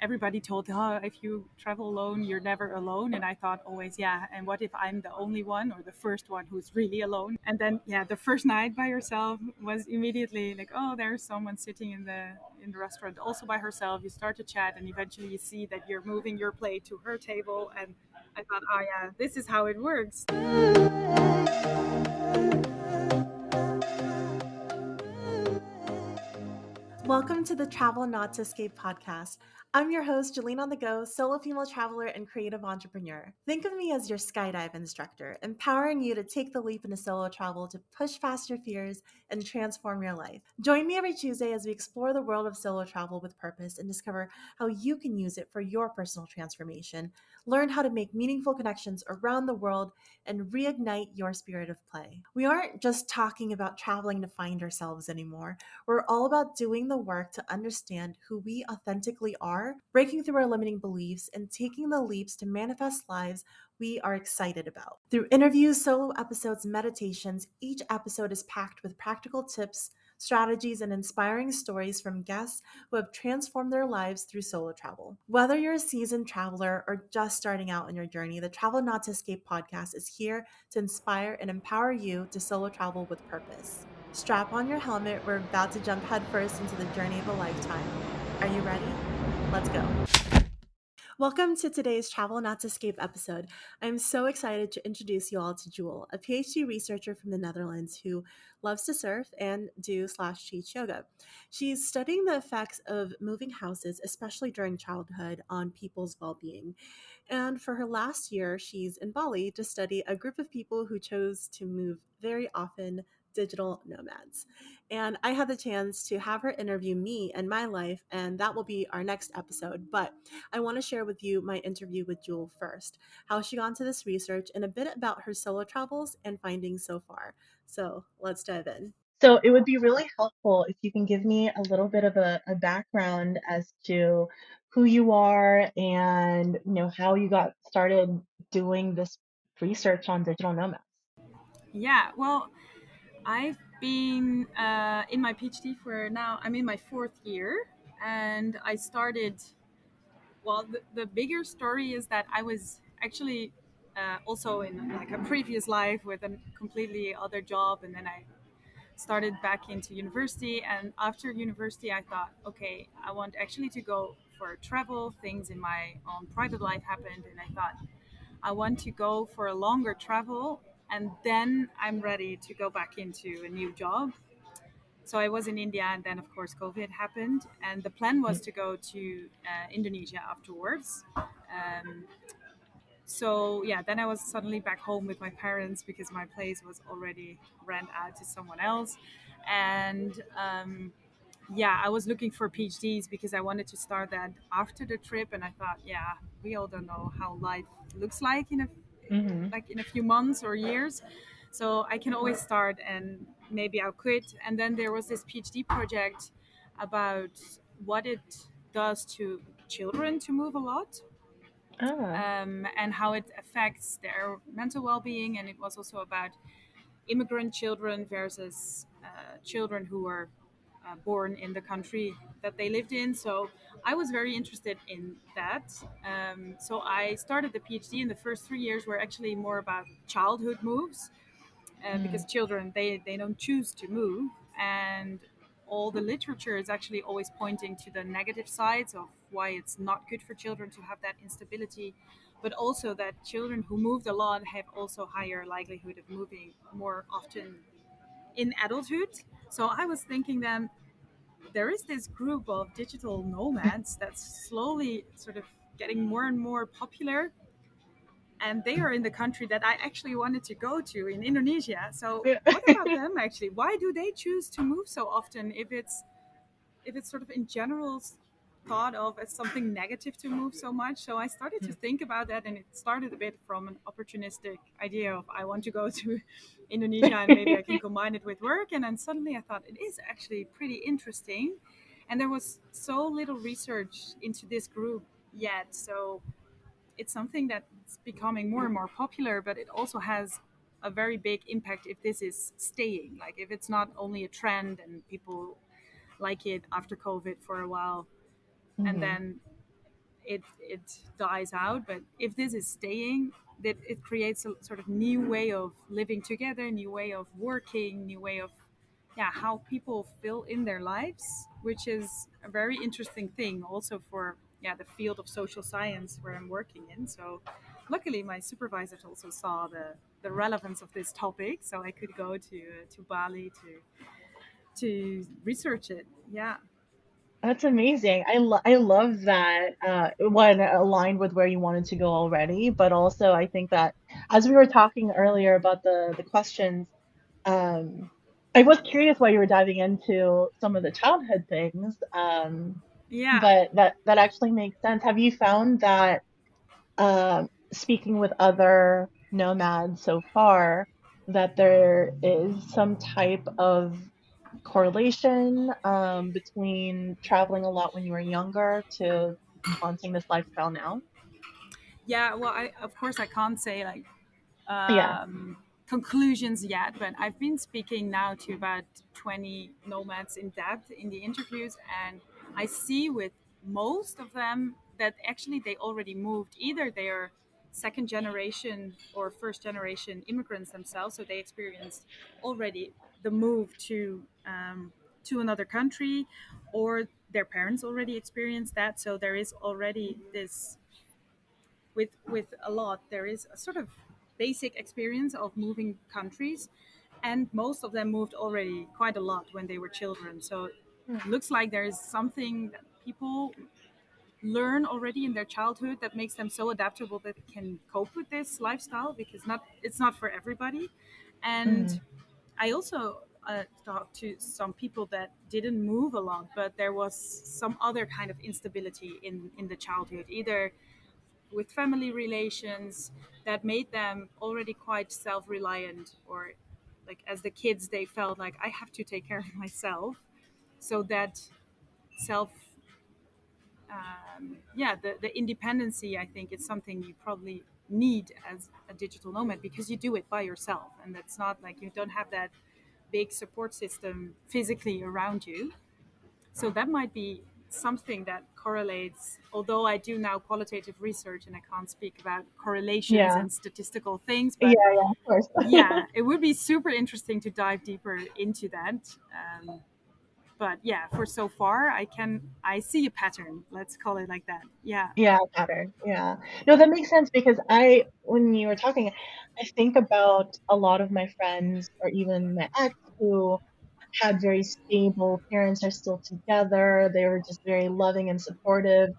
everybody told, oh, if you travel alone, you're never alone. And I thought always, yeah, and what if I'm the only one or the first one who's really alone? And then, yeah, the first night by herself was immediately like, oh, there's someone sitting in the restaurant also by herself. You start to chat, and eventually you see that you're moving your plate to her table. And I thought, oh, yeah, this is how it works. Welcome to the Travel Not to Escape podcast. I'm your host, Jolene on the Go, solo female traveler and creative entrepreneur. Think of me as your skydive instructor, empowering you to take the leap into solo travel to push past your fears and transform your life. Join me every Tuesday as we explore the world of solo travel with purpose and discover how you can use it for your personal transformation, learn how to make meaningful connections around the world, and reignite your spirit of play. We aren't just talking about traveling to find ourselves anymore. We're all about doing the work to understand who we authentically are, breaking through our limiting beliefs, and taking the leaps to manifest lives we are excited about. Through interviews, solo episodes, and meditations, each episode is packed with practical tips, strategies, and inspiring stories from guests who have transformed their lives through solo travel. Whether you're a seasoned traveler or just starting out on your journey, the Travel Not to Escape podcast is here to inspire and empower you to solo travel with purpose. Strap on your helmet. We're about to jump headfirst into the journey of a lifetime. Are you ready? Let's go. Welcome to today's Travel Not to Escape episode. I'm so excited to introduce you all to Juul, a PhD researcher from the Netherlands who loves to surf and do/teach yoga. She's studying the effects of moving houses, especially during childhood, on people's well-being. And for her last year, she's in Bali to study a group of people who chose to move very often, digital nomads. And I had the chance to have her interview me and my life, and that will be our next episode. But I want to share with you my interview with Juul first, how she got into this research, and a bit about her solo travels and findings so far. So let's dive in. So it would be really helpful if you can give me a little bit of a background as to who you are and how you got started doing this research on digital nomads. Yeah, well, I've been in my PhD for now, I'm in my fourth year, and I started. Well, the bigger story is that I was actually also in like a previous life with a completely other job, and then I started back into university. And after university, I thought, okay, I want actually to go for travel. Things in my own private life happened, and I thought I want to go for a longer travel, and then I'm ready to go back into a new job. So I was in India, and then of course COVID happened, and the plan was to go to Indonesia afterwards. So yeah, then I was suddenly back home with my parents because my place was already rent out to someone else, and yeah, I was looking for PhDs because I wanted to start that after the trip, and I thought, yeah, we all don't know how life looks like Mm-hmm. in a few months or years. So I can always start and maybe I'll quit. And then there was this PhD project about what it does to children to move a lot, Ah. and how it affects their mental well-being. And it was also about immigrant children versus children who were born in the country that they lived in. So I was very interested in that. So I started the PhD, and the first 3 years were actually more about childhood moves, Mm. because children they don't choose to move, and all the literature is actually always pointing to the negative sides of why it's not good for children to have that instability, but also that children who moved a lot have also higher likelihood of moving more often in adulthood. So I was thinking then there is this group of digital nomads that's slowly sort of getting more and more popular, and they are in the country that I actually wanted to go to in Indonesia. So what about them actually? Why do they choose to move so often if it's sort of in general thought of as something negative to move so much? So I started to think about that, and it started a bit from an opportunistic idea of I want to go to Indonesia and maybe I can combine it with work. And then suddenly I thought it is actually pretty interesting. And there was so little research into this group yet. So it's something that's becoming more and more popular, but it also has a very big impact if this is staying. Like if it's not only a trend and people like it after COVID for a while, and Mhm. then it dies out. But if this is staying, that it creates a sort of new way of living together, new way of working, new way of how people fill in their lives, which is a very interesting thing also for the field of social science where I'm working in. So luckily my supervisors also saw the relevance of this topic, so I could go to Bali to research it. Yeah. That's amazing. I love that one aligned with where you wanted to go already, but also I think that as we were talking earlier about the questions, um, I was curious why you were diving into some of the childhood things, Yeah. but that actually makes sense. Have you found that speaking with other nomads so far, that there is some type of correlation between traveling a lot when you were younger to wanting this lifestyle now? Yeah, well, of course I can't say like Yeah. conclusions yet, but I've been speaking now to about 20 nomads in depth in the interviews, and I see with most of them that actually they already moved. Either they are second generation or first generation immigrants themselves, so they experienced already the move to another country, or their parents already experienced that. So there is already this with a lot. There is a sort of basic experience of moving countries, and most of them moved already quite a lot when they were children. So it looks like there is something that people learn already in their childhood that makes them so adaptable that they can cope with this lifestyle, because not it's not for everybody. And Mhm. I also talked to some people that didn't move a lot, but there was some other kind of instability in the childhood, either with family relations, that made them already quite self-reliant, or like as the kids they felt like I have to take care of myself. So that self the independency, I think, is something you probably need as a digital nomad, because you do it by yourself, and that's not like you don't have that big support system physically around you. So that might be something that correlates, although I do now qualitative research and I can't speak about correlations Yeah. and statistical things. Yeah, But yeah, of course. yeah, it would be super interesting to dive deeper into that. But yeah, for so far I see a pattern, let's call it like that. Yeah. Yeah, pattern. Yeah. No, that makes sense because when you were talking, I think about a lot of my friends or even my ex who had very stable parents are still together. They were just very loving and supportive.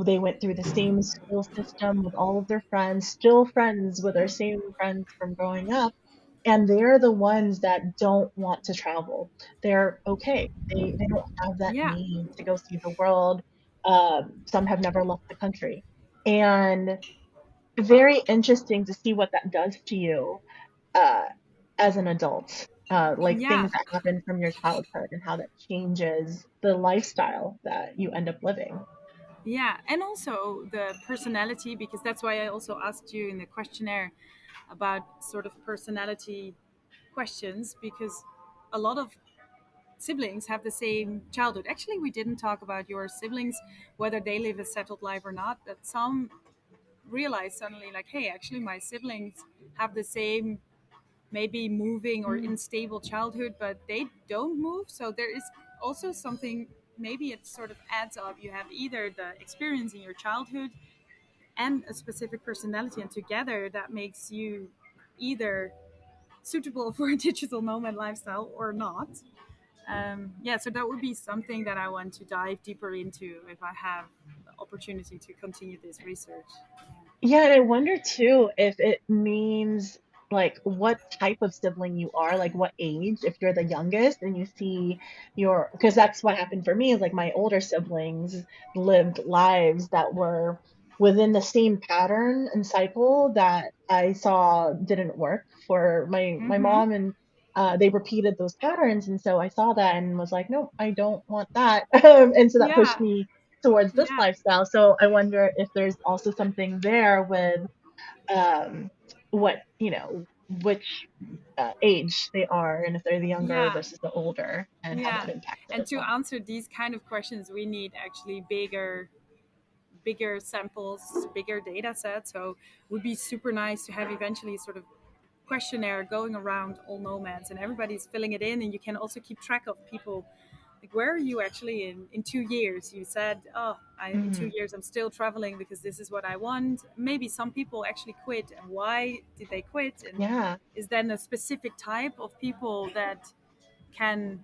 They went through the same school system with all of their friends, still friends with their same friends from growing up. And they're the ones that don't want to travel. They're okay. They don't have that Yeah. need to go see the world. Some have never left the country. And very interesting to see what that does to you uh, as an adult, like Yeah. things that happen from your childhood and how that changes the lifestyle that you end up living. Yeah, and also the personality, because that's why I also asked you in the questionnaire about sort of personality questions, because a lot of siblings have the same childhood. Actually, we didn't talk about your siblings, whether they live a settled life or not, but some realize suddenly, like, hey, actually, my siblings have the same, maybe moving or unstable childhood, but they don't move. So there is also something, maybe it sort of adds up. You have either the experience in your childhood and a specific personality, and together that makes you either suitable for a digital nomad lifestyle or not. Yeah, so that would be something that I want to dive deeper into if I have the opportunity to continue this research. Yeah, and I wonder too if it means like what type of sibling you are, like what age, if you're the youngest and you see your, because that's what happened for me is like my older siblings lived lives that were within the same pattern and cycle that I saw didn't work for my Mm-hmm. mom, and they repeated those patterns, and so I saw that and was like, no, I don't want that. And so that pushed Yeah, me towards this yeah, lifestyle. So I wonder if there's also something there with um, what, which age they are, and if they're the younger yeah, versus the older, and how that yeah. impacts it And as to well. answer these kind of questions, we need actually bigger bigger samples, bigger data sets. So it would be super nice to have eventually sort of questionnaire going around all nomads and everybody's filling it in, and you can also keep track of people, like where are you actually in 2 years. You said, oh, in Hmm. 2 years I'm still traveling because this is what I want. Maybe some people actually quit, and why did they quit, and Yeah. is then a specific type of people that can,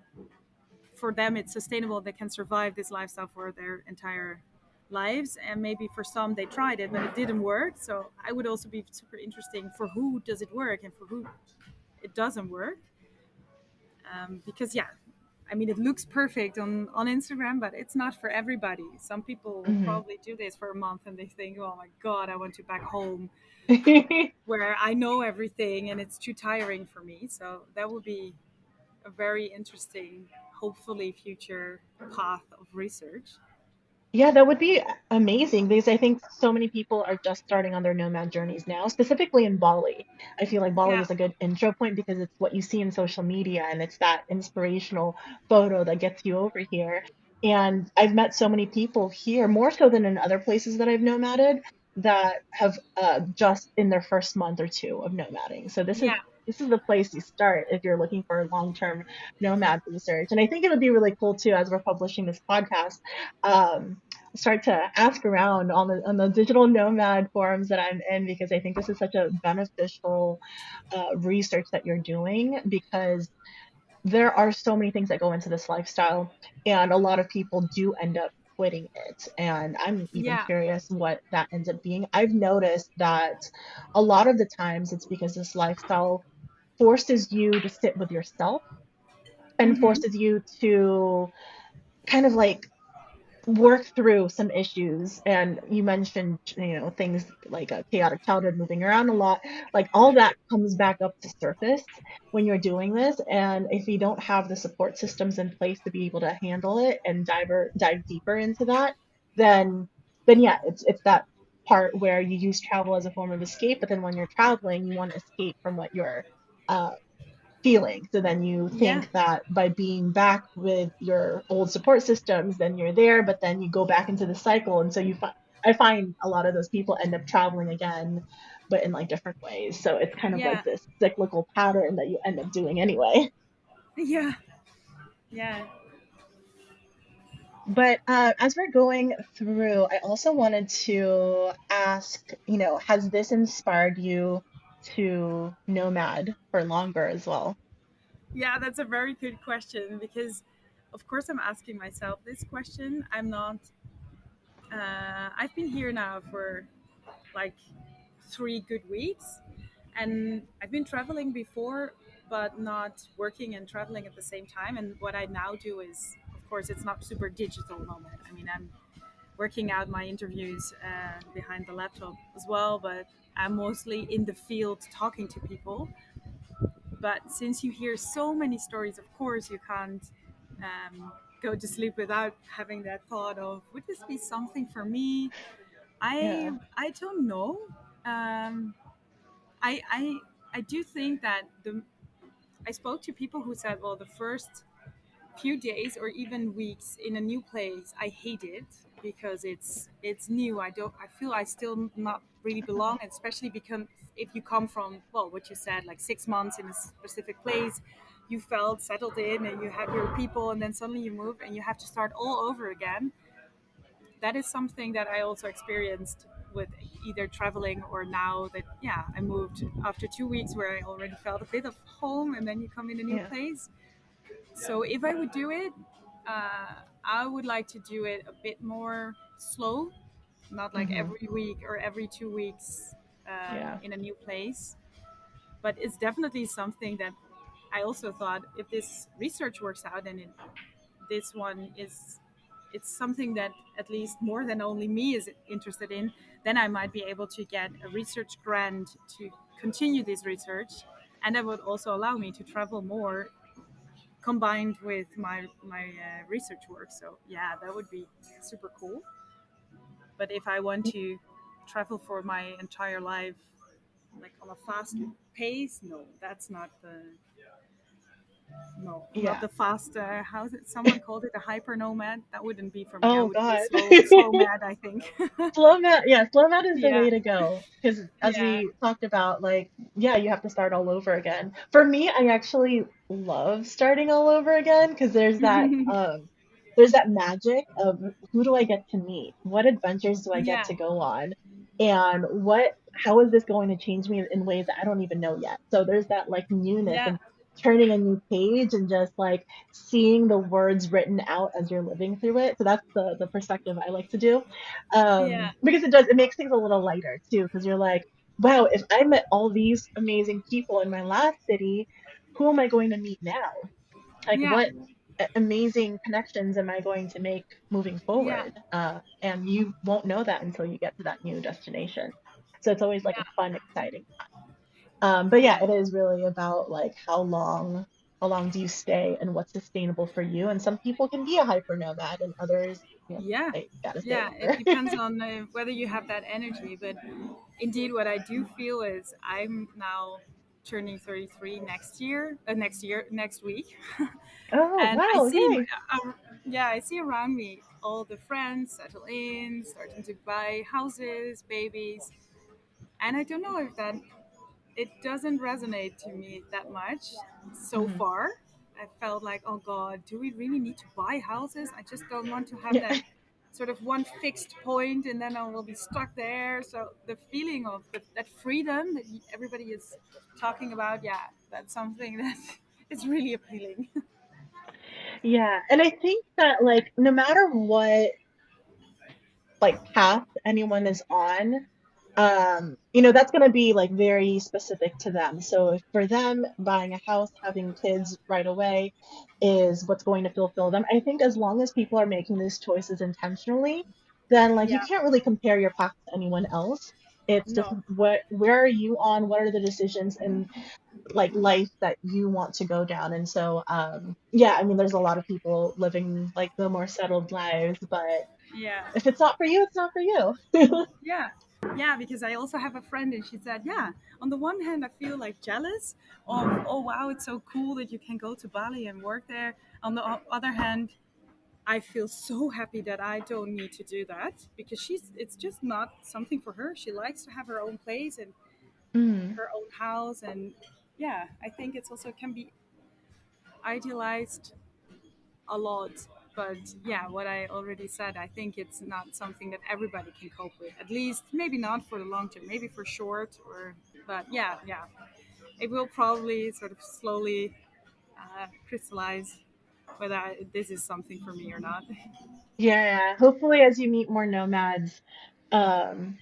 for them it's sustainable, they can survive this lifestyle for their entire lives. And maybe for some they tried it but it didn't work. So I would also be super interesting for who does it work and for who it doesn't work. Because yeah, I mean, it looks perfect on Instagram, but it's not for everybody. Some people will Hmm. probably do this for a month and they think, oh my God, I want to back home where I know everything and it's too tiring for me. So that would be a very interesting, hopefully, future path of research. Yeah, that would be amazing because I think so many people are just starting on their nomad journeys now, specifically in Bali. I feel like Bali Yeah, is a good intro point because it's what you see in social media and it's that inspirational photo that gets you over here. And I've met so many people here, more so than in other places that I've nomaded, that have just in their first month or two of nomading. So yeah, this is the place you start if you're looking for long-term nomad research. And I think it would be really cool too, as we're publishing this podcast, start to ask around on the digital nomad forums that I'm in, because I think this is such a beneficial research that you're doing, because there are so many things that go into this lifestyle and a lot of people do end up quitting it, and I'm even yeah. curious what that ends up being. I've noticed that a lot of the times it's because this lifestyle forces you to sit with yourself and Mm-hmm. forces you to kind of like work through some issues. And you mentioned, things like a chaotic childhood, moving around a lot, like all that comes back up to surface when you're doing this. And if you don't have the support systems in place to be able to handle it and dive deeper into that, then yeah, it's that part where you use travel as a form of escape, but then when you're traveling you want to escape from what you're uh, feeling. So then you Yeah, think that by being back with your old support systems, then you're there, but then you go back into the cycle. And so I find a lot of those people end up traveling again, but in like different ways. So it's kind of like yeah, this cyclical pattern that you end up doing anyway. yeah, yeah. But as we're going through, I also wanted to ask, has this inspired you to nomad for longer as well? Yeah, that's a very good question because, of course, I'm asking myself this question. I'm not. I've been here now for like 3 good weeks, and I've been traveling before, but not working and traveling at the same time. And what I now do is, of course, it's not super digital nomad. I mean, I'm working out my interviews behind the laptop as well, but I'm mostly in the field talking to people. But since you hear so many stories, of course, you can't go to sleep without having that thought of, would this be something for me? I Yeah. I don't know. Um, I I I do think that the I spoke to people who said, well, the first few days or even weeks in a new place, I hate it because it's new. I feel I still not really belong, especially because if you come from, well, what you said, like 6 months in a specific place, you felt settled in and you have your people, and then suddenly you move and you have to start all over again. That is something that I also experienced with either traveling or now that, yeah, I moved after 2 weeks where I already felt a bit of home, and then you come in a new Yeah. place. So if I would do it, I would like to do it a bit more slow, not like Hmm. every week or every 2 weeks Yeah. in a new place. But it's definitely something that I also thought, if this research works out and this one is, it's something that at least more than only me is interested in, then I might be able to get a research grant to continue this research, and that would also allow me to travel more combined with my research work. So yeah, that would be super cool. But if I want to travel for my entire life, like on a fast pace, no, that's not the. No, not Yeah. the fast. How's it? Someone called it a hyper nomad. That wouldn't be for me. I Oh would be a God. slow mad, I think. Slow mat, yeah, slow mat is the Yeah, way to go. Because as yeah, we talked about, like, yeah, you have to start all over again. For me, I actually love starting all over again because there's that magic of who do I get to meet? What adventures do I get yeah, to go on? And how is this going to change me in ways that I don't even know yet? So there's that like newness yeah, and turning a new page and just like seeing the words written out as you're living through it. So that's the perspective I like to do, yeah, because it makes things a little lighter too, because you're like, wow, if I met all these amazing people in my last city, who am I going to meet now? Like, yeah, what amazing connections am I going to make moving yeah, forward? And you won't know that until you get to that new destination. So it's always like a yeah, fun, exciting time. But yeah, it is really about like how long do you stay and what's sustainable for you? And some people can be a hyper nomad and others, yeah, they gotta stay yeah. It longer. depends on whether you have that energy. But indeed, what I do feel is I'm now turning 33 next week, Oh, and I wow, see, yay. yeah, I see around me all the friends settle in, starting to buy houses, babies, and I don't know if that it doesn't resonate to me that much so Hmm. far. I felt like, oh God, do we really need to buy houses? I just don't want to have Yeah. that sort of one fixed point and then I will be stuck there. So the feeling of that freedom that everybody is talking about, yeah, that's something that is really appealing. Yeah. And I think that like no matter what like path anyone is on, that's going to be like very specific to them. So if for them, buying a house, having kids right away is what's going to fulfill them. I think as long as people are making these choices intentionally, then like you Yeah, can't really compare your path to anyone else. It's just no, where are you on? What are the decisions in like life that you want to go down? And so, yeah, I mean, there's a lot of people living like the more settled lives, but yeah. if it's not for you, it's not for you. Yeah. Yeah, because I also have a friend and she said, yeah, on the one hand, I feel like jealous of, oh, wow, it's so cool that you can go to Bali and work there. On the other hand, I feel so happy that I don't need to do that because it's just not something for her. She likes to have her own place and Mm. her own house. And yeah, I think it's also can be idealized a lot. But yeah, what I already said, I think it's not something that everybody can cope with. At least, maybe not for the long term, maybe for short or. But yeah, yeah, it will probably sort of slowly crystallize whether this is something for me or not. Yeah, hopefully as you meet more nomads, um,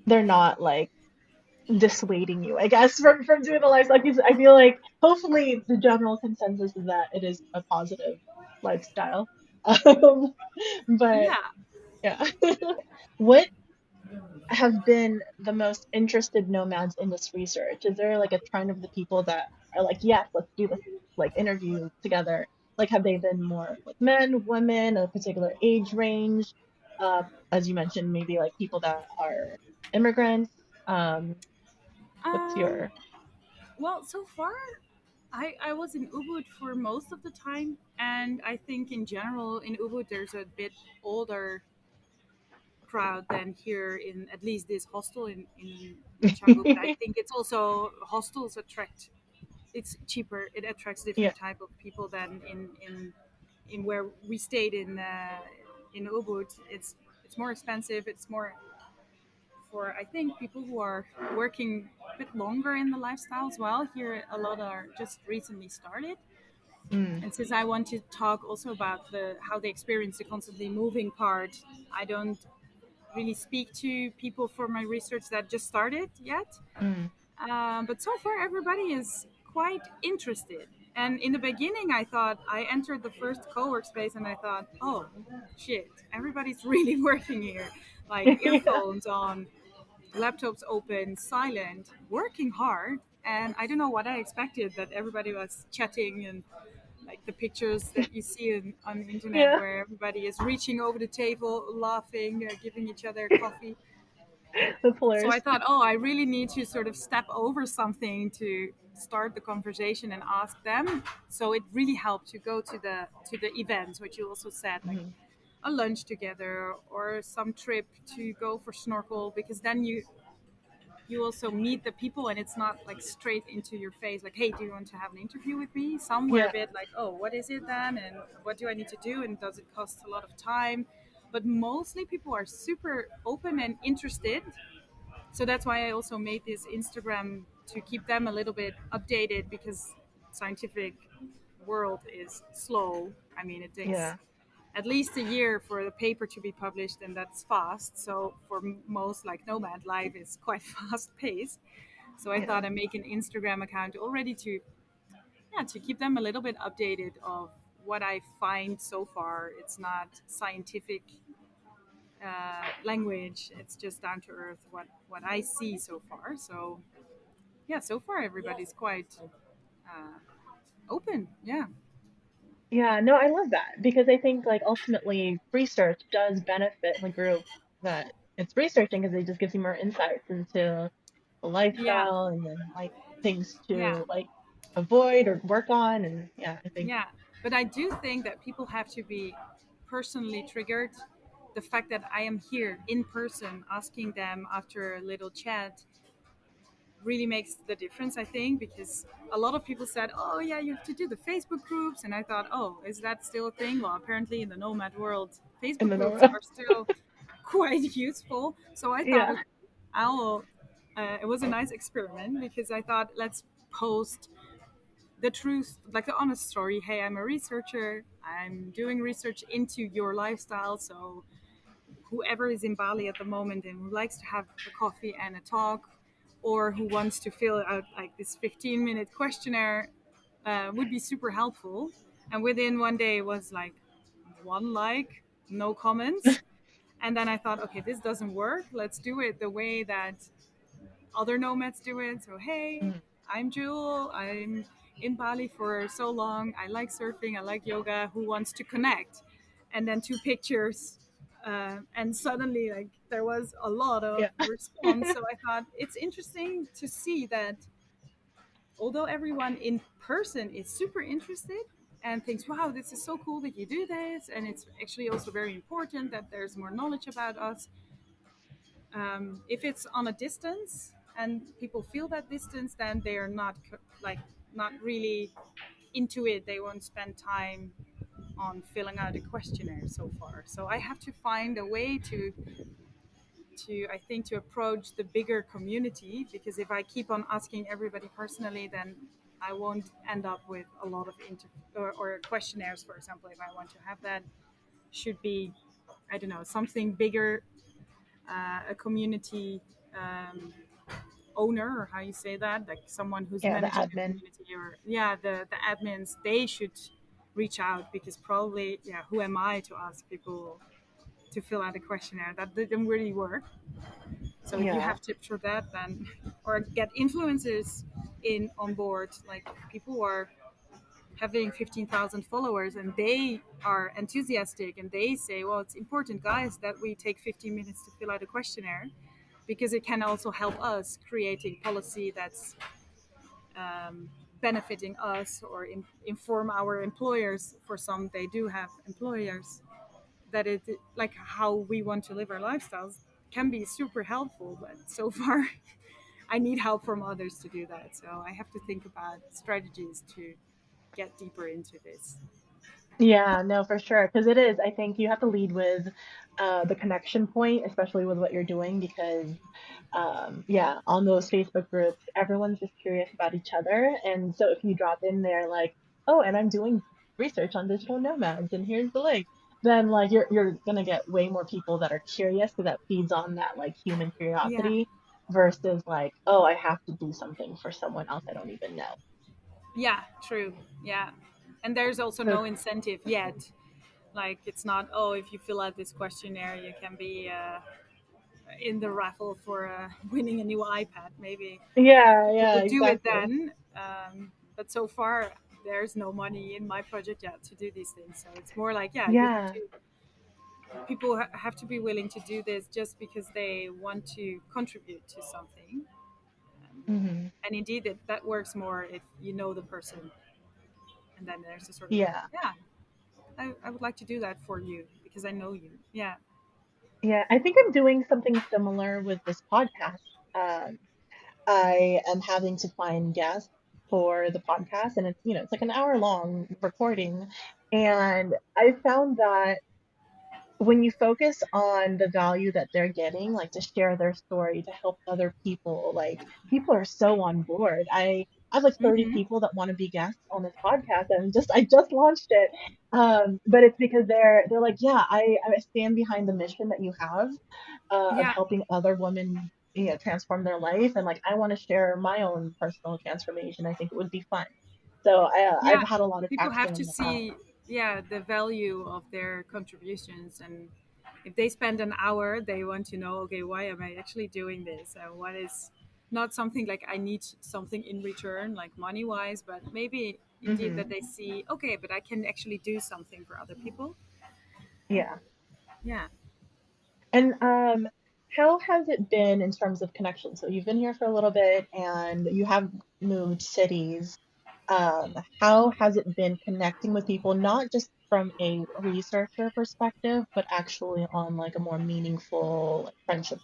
they're not like dissuading you, I guess, from doing the lifestyle. Like, I feel like hopefully the general consensus is that it is a positive lifestyle. Um, but Yeah. yeah. What have been the most interested nomads in this research? Is there like a trend of the people that are like, yes, let's do this like interview together? Like, have they been more like men, women, a particular age range? As you mentioned, maybe like people that are immigrants. Um, what's Um. your Well, so far, I was in Ubud for most of the time, and I think in general in Ubud there's a bit older crowd than here in at least this hostel in Canggu. But I think it's also hostels attract. It's cheaper. It attracts yeah. different type of people than in where we stayed in Ubud. It's more expensive. It's more for I think people who are working a bit longer in the lifestyle as well. Here a lot are just recently started. Mm. And since I want to talk also about the how they experience the constantly moving part, I don't really speak to people for my research that just started yet. Mm. But so far, everybody is quite interested. And in the beginning, I thought I entered the first co-work space and I thought, oh, shit, everybody's really working here. Like Yeah. earphones on, laptops open, silent, working hard. And I don't know what I expected that everybody was chatting and like the pictures that you see on the internet Yeah. where everybody is reaching over the table, laughing, giving each other coffee. That's So I hilarious. thought, oh, I really need to sort of step over something to start the conversation and ask them. So it really helped to go to the events, which you also said, like Mhm. a lunch together or some trip to go for snorkel, because then you also meet the people and it's not like straight into your face like, hey, do you want to have an interview with me? Some were a Yeah. bit like, oh, what is it then, and what do I need to do, and does it cost a lot of time? But mostly people are super open and interested. So that's why I also made this Instagram, to keep them a little bit updated, because scientific world is slow. I mean, it takes Yeah. at least a year for the paper to be published, and that's fast. So for most, like Nomad, life is quite fast paced. So I Yeah. thought I'd make an Instagram account already to, yeah, to keep them a little bit updated of what I find so far. It's not scientific language; it's just down to earth what I see so far. So yeah, so far everybody's quite uh, open. Yeah, Yeah, no, I love that because I think like ultimately research does benefit the group that it's researching because it just gives you more insights into the yeah, lifestyle and then like things yeah. to like avoid or work on. And yeah, I think Yeah, but I do think that people have to be personally triggered. The fact that I am here in person asking them after a little chat really makes the difference, I think, because a lot of people said, oh, yeah, you have to do the Facebook groups. And I thought, oh, is that still a thing? Well, apparently in the Nomad world, in Facebook the groups normal. are still quite useful. So I thought, Yeah. okay, I'll. It was a nice experiment because I thought, let's post the truth, like the honest story. Hey, I'm a researcher. I'm doing research into your lifestyle. So whoever is in Bali at the moment and who likes to have a coffee and a talk, or who wants to fill out like this 15-minute questionnaire, would be super helpful. And within one day, it was like one like, no comments. And then I thought, okay, this doesn't work. Let's do it the way that other nomads do it. So, hey, Mhm. I'm Juul. I'm in Bali for so long. I like surfing. I like yoga. Who wants to connect? And then two pictures. And suddenly, like, there was a lot of Yeah. response. So I thought it's interesting to see that although everyone in person is super interested and thinks, wow, this is so cool that you do this. And it's actually also very important that there's more knowledge about us, if it's on a distance and people feel that distance, then they are not like not really into it. They won't spend time on filling out a questionnaire so far. So I have to find a way to I think to approach the bigger community, because if I keep on asking everybody personally, then I won't end up with a lot of or questionnaires. For example, if I want to have that, should be, I don't know, something bigger, a community um, owner, or how you say that, like someone who's Yeah, the managing a admin. community, or yeah, the admins, they should reach out, because probably, yeah, who am I to ask people to fill out a questionnaire? That didn't really work. So if you Yeah. have tips for that, then or get influencers in on board, like people who are having 15,000 followers and they are enthusiastic and they say, well, it's important, guys, that we take 15 minutes to fill out a questionnaire, because it can also help us creating policy that's benefiting us, or inform our employers. For some, they do have employers, that it, like how we want to live our lifestyles, can be super helpful. But so far, I need help from others to do that. So I have to think about strategies to get deeper into this. Yeah, no, for sure. Because it is. I think you have to lead with the connection point, especially with what you're doing, because yeah, on those Facebook groups, everyone's just curious about each other. And so if you drop in there like, oh, and I'm doing research on digital nomads, and here's the link, then like you're gonna get way more people that are curious because that feeds on that like human Yeah. curiosity versus like, oh, I have to do something for someone else I don't even know. Yeah, true. Yeah. And there's also So no incentive yet. Like, it's not, oh, if you fill out this questionnaire, you can be in the raffle for winning a new iPad. Maybe yeah, people yeah, will do it exactly. then. But so far, there's no money in my project yet to do these things. So it's more like, yeah, you have Yeah. to, people have to be willing to do this just because they want to contribute to something. Hmm. And indeed, that works more if you know the person, and then there's a sort of, Yeah. yeah, I would like to do that for you because I know you. Yeah. Yeah. I think I'm doing something similar with this podcast. Um, I am having to find guests for the podcast, and it's like an hour long recording. And I found that when you focus on the value that they're getting, like to share their story, to help other people, like people are so on board. I have like 30 Hmm. people that want to be guests on this podcast, and I just launched it. But it's because they're like, yeah, I stand behind the mission that you have of Yeah. helping other women, transform their life, and like I want to share my own personal transformation. I think it would be fun. So I've Yeah. had a lot of People traction have on to that. see, yeah, the value of their contributions, and if they spend an hour, they want to know, okay, why am I actually doing this, and what is not something like I need something in return, like money wise, but maybe indeed that Hmm. they see, okay, but I can actually do something for other people. Yeah. Yeah. And how has it been in terms of connection? So you've been here for a little bit and you have moved cities. How has it been connecting with people, not just from a researcher perspective, but actually on like a more meaningful like, friendship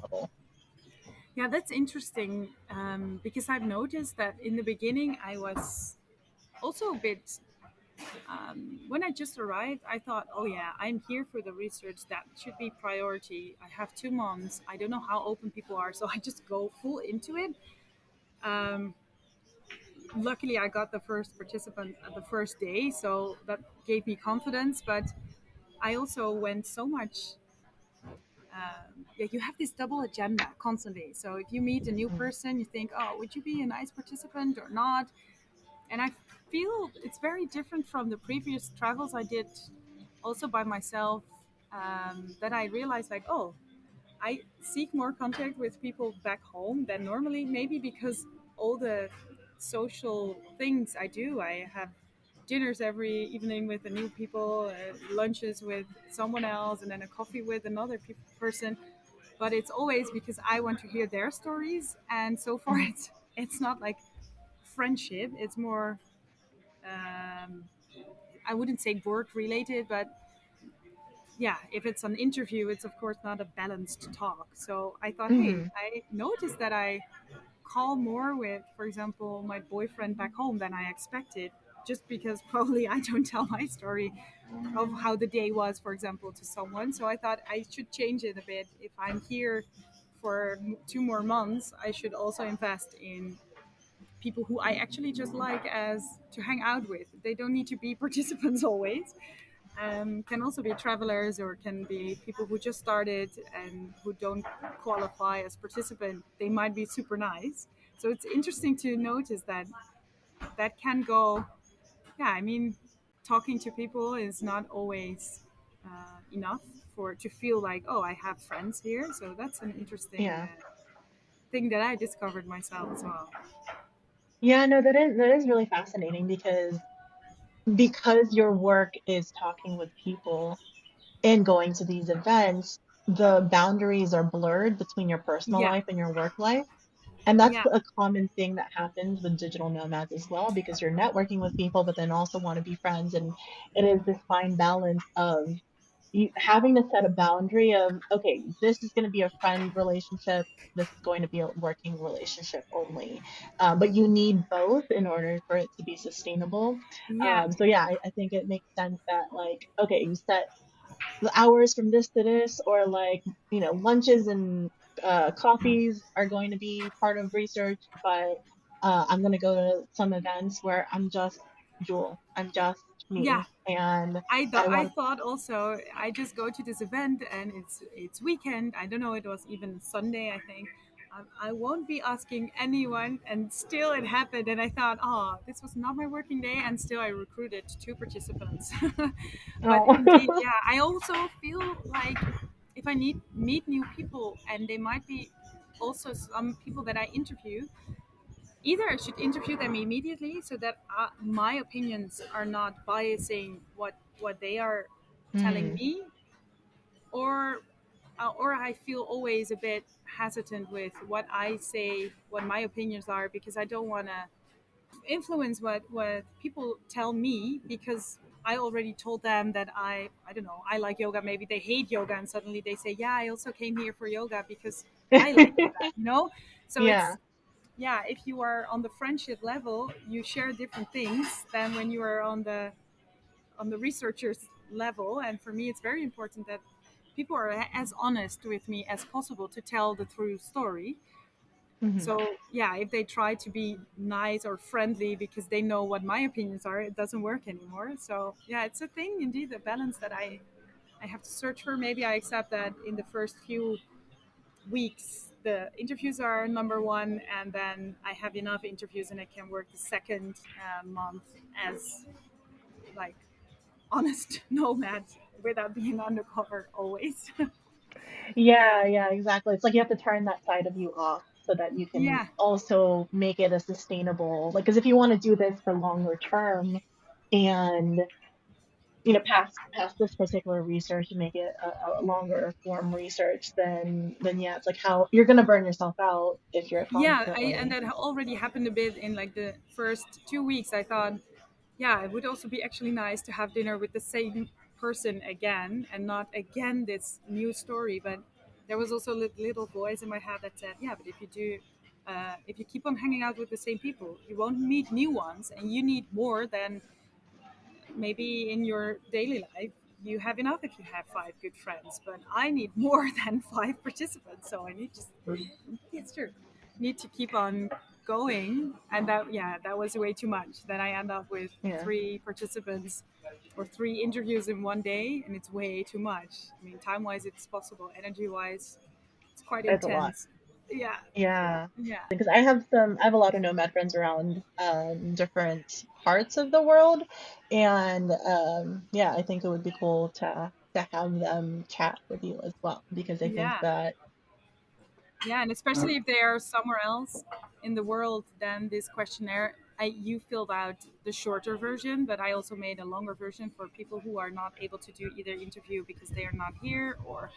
level? Yeah, that's interesting, because I've noticed that in the beginning I was also a bit, when I just arrived, I thought, oh yeah, I'm here for the research. That should be priority. I have 2 months. I don't know how open people are, so I just go full into it. Um, Luckily, I got the first participant at the first day, so that gave me confidence. But I also went so much. Yeah, you have this double agenda constantly. So if you meet a new Mm, person, you think, oh, would you be a nice participant or not? And I feel it's very different from the previous travels I did also by myself, that I realized like, oh, I seek more contact with people back home than normally, maybe because all the social things I do, I have dinners every evening with the new people, lunches with someone else, and then a coffee with another person. But it's always because I want to hear their stories, and so far mhm, it's not like friendship. It's more, um, I wouldn't say work related, but yeah, if it's an interview, it's of course not a balanced talk. So I thought, hey, mhm, I noticed that I call more with, for example, my boyfriend back home than I expected, just because probably I don't tell my story of how the day was, for example, to someone. So I thought I should change it a bit. If I'm here for 2 more months, I should also invest in people who I actually just like as to hang out with. They don't need to be participants always. Can also be travelers or can be people who just started and who don't qualify as participant. They might be super nice. So it's interesting to notice that that can go. Yeah, I mean, talking to people is not always enough for to feel like, oh, I have friends here. So that's an interesting yeah. thing that I discovered myself as well. Yeah, no, that is really fascinating because your work is talking with people and going to these events, the boundaries are blurred between your personal Yeah, life and your work life. And that's yeah, a common thing that happens with digital nomads as well, because you're networking with people, but then also want to be friends. And it is this fine balance of you having to set a boundary of, okay, this is going to be a friend relationship. This is going to be a working relationship only. But you need both in order for it to be sustainable. yeah, So yeah, I think it makes sense that like, okay, you set the hours from this to this, or like, lunches and coffees are going to be part of research, but I'm going to go to some events where I'm just Jewel, I'm just yeah. me, and I I I want. thought also I just go to this event and it's weekend. I don't know. It was even Sunday, I think. I won't be asking anyone, and still it happened. And I thought, oh, this was not my working day, and still I recruited 2 participants. But indeed, Oh. yeah, I also feel like if I need meet new people, and they might be also some people that I interview, either I should interview them immediately so that my opinions are not biasing what they are telling Hmm. me, or or I feel always a bit hesitant with what I say, what my opinions are, because I don't want to influence what people tell me, because I already told them that I don't know, I like yoga. Maybe they hate yoga, and suddenly they say, yeah, I also came here for yoga because I like yoga, you know? So Yeah. it's, yeah, if you are on the friendship level, you share different things than when you are on the researchers level. And for me, it's very important that people are as honest with me as possible to tell the true story. Hmm. So yeah, if they try to be nice or friendly because they know what my opinions are, it doesn't work anymore. So yeah, it's a thing indeed, a balance that I have to search for. Maybe I accept that in the first few weeks the interviews are number one, and then I have enough interviews and I can work the second month as like honest nomad without being undercover always. Yeah, Yeah, yeah, exactly. It's like you have to turn that side of you off so that you can yeah, also make it a sustainable, like, because if you want to do this for longer term and past this particular research and make it a longer form research, then yeah, it's like how you're gonna burn yourself out if you're yeah. And constantly. that already happened a bit in like the first 2 weeks. I thought, yeah, it would also be actually nice to have dinner with the same person again and not again this new story. But there was also a little voice in my head that said, yeah, but if you do, if you keep on hanging out with the same people, you won't meet new ones, and you need more than maybe in your daily life. You have enough if you have five good friends, but I need more than five participants. So I need just, it's true, need to keep on going. And that, yeah, that was way too much. Then I end up with Yeah, three participants or three interviews in one day, and it's way too much. I mean, time wise, it's possible. Energy wise, it's quite it's a lot. intense. Yeah, Yeah, yeah, because I have a lot of nomad friends around different parts of the world, and yeah, I think it would be cool to have them chat with you as well because I think yeah. that. Yeah, and especially if they are somewhere else in the world than this questionnaire. You filled out the shorter version, but I also made a longer version for people who are not able to do either interview because they are not here, or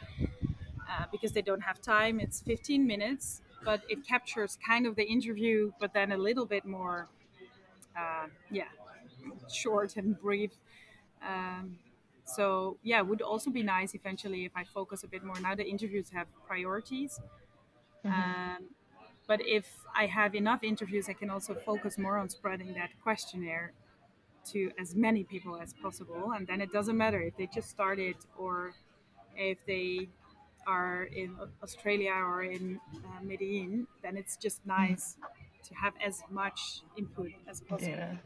because they don't have time. It's 15 minutes, but it captures kind of the interview, but then a little bit more, yeah, short and brief. Um, so yeah, it would also be nice eventually if I focus a bit more. Now the interviews have priorities. Mhm. Um, but if I have enough interviews, I can also focus more on spreading that questionnaire to as many people as possible. And then it doesn't matter if they just started or if they are in Australia or in Medellin, then it's just Mhm. nice to have as much input as possible. Yeah.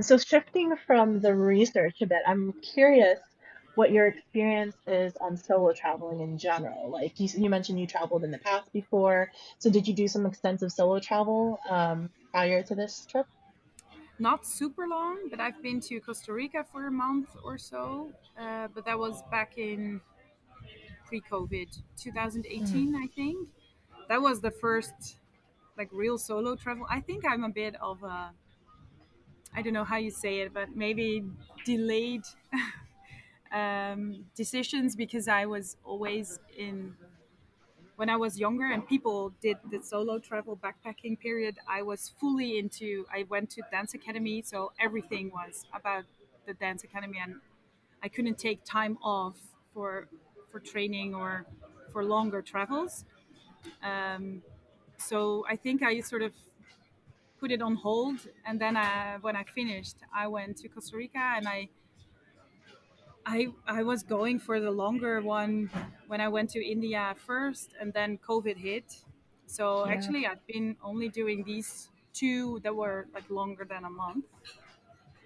So shifting from the research a bit, I'm curious what your experience is on solo traveling in general. Like you mentioned you traveled in the past before. So did you do some extensive solo travel prior to this trip? Not super long, but I've been to Costa Rica for a month or so. But that was back in pre-COVID, Hmm. 2018, I think. That was the first like real solo travel. I think I'm a bit of a, I don't know how you say it, but maybe delayed decisions, because I was always in, when I was younger and people did the solo travel backpacking period, I was fully into, I went to dance academy, so everything was about the dance academy, and I couldn't take time off for for training or for longer travels. Um, so I think I sort of put it on hold, and then when I finished, I went to Costa Rica, and I was going for the longer one when I went to India first, and then COVID hit. So Yeah. actually, I've been only doing these two that were like longer than a month.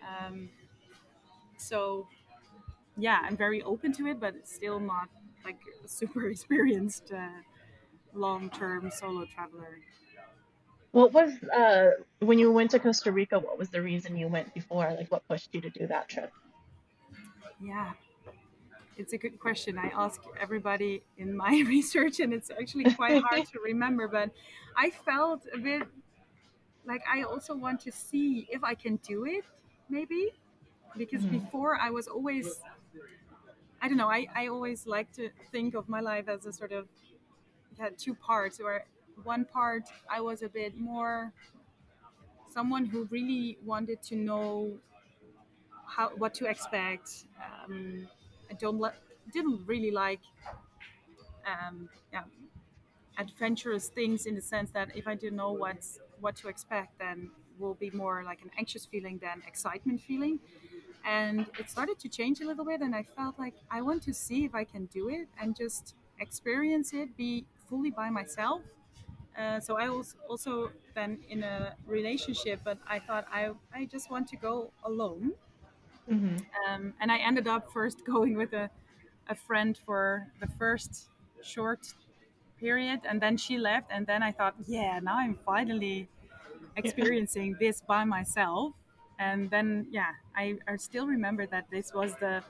Um, so yeah, I'm very open to it, but it's still not like a super experienced long-term solo traveler. What was when you went to Costa Rica, what was the reason you went before? Like what pushed you to do that trip? Yeah, it's a good question. I ask everybody in my research, and it's actually quite hard to remember. But I felt a bit like I also want to see if I can do it, maybe, because Mhm. before I was always I don't know. I always like to think of my life as a sort of, it had two parts. Where one part I was a bit more someone who really wanted to know how what to expect. I didn't really like yeah, adventurous things, in the sense that if I didn't know what to expect, then will be more like an anxious feeling than excitement feeling. And it started to change a little bit, and I felt like I want to see if I can do it and just experience it, be fully by myself. So I was also then in a relationship, but I thought I just want to go alone. Hmm. And I ended up first going with a friend for the first short period, and then she left, and then I thought, yeah, now I'm finally Yeah. experiencing this by myself. And then, yeah, I still remember that this was the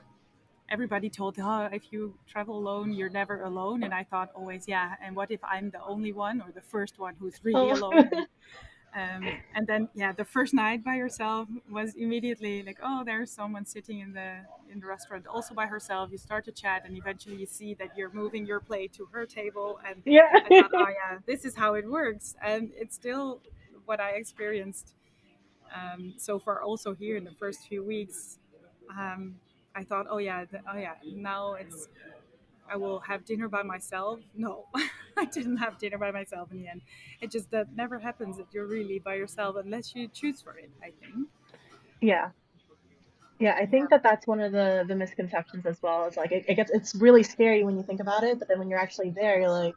everybody told, oh, if you travel alone, you're never alone. And I thought always, yeah, and what if I'm the only one or the first one who's really Oh. alone? And then, yeah, the first night by yourself was immediately like, oh, there's someone sitting in the restaurant also by herself. You start to chat, and eventually you see that you're moving your plate to her table. And Yeah. I thought, oh yeah, this is how it works. And it's still what I experienced so far. Also here in the first few weeks, um, I thought, oh yeah, oh yeah, now it's I will have dinner by myself. No, I didn't have dinner by myself in the end. It just that never happens that you're really by yourself unless you choose for it, I think. Yeah. Yeah, I think Yeah. that that's one of the misconceptions as well. Is like it's really scary when you think about it, but then when you're actually there, you're like,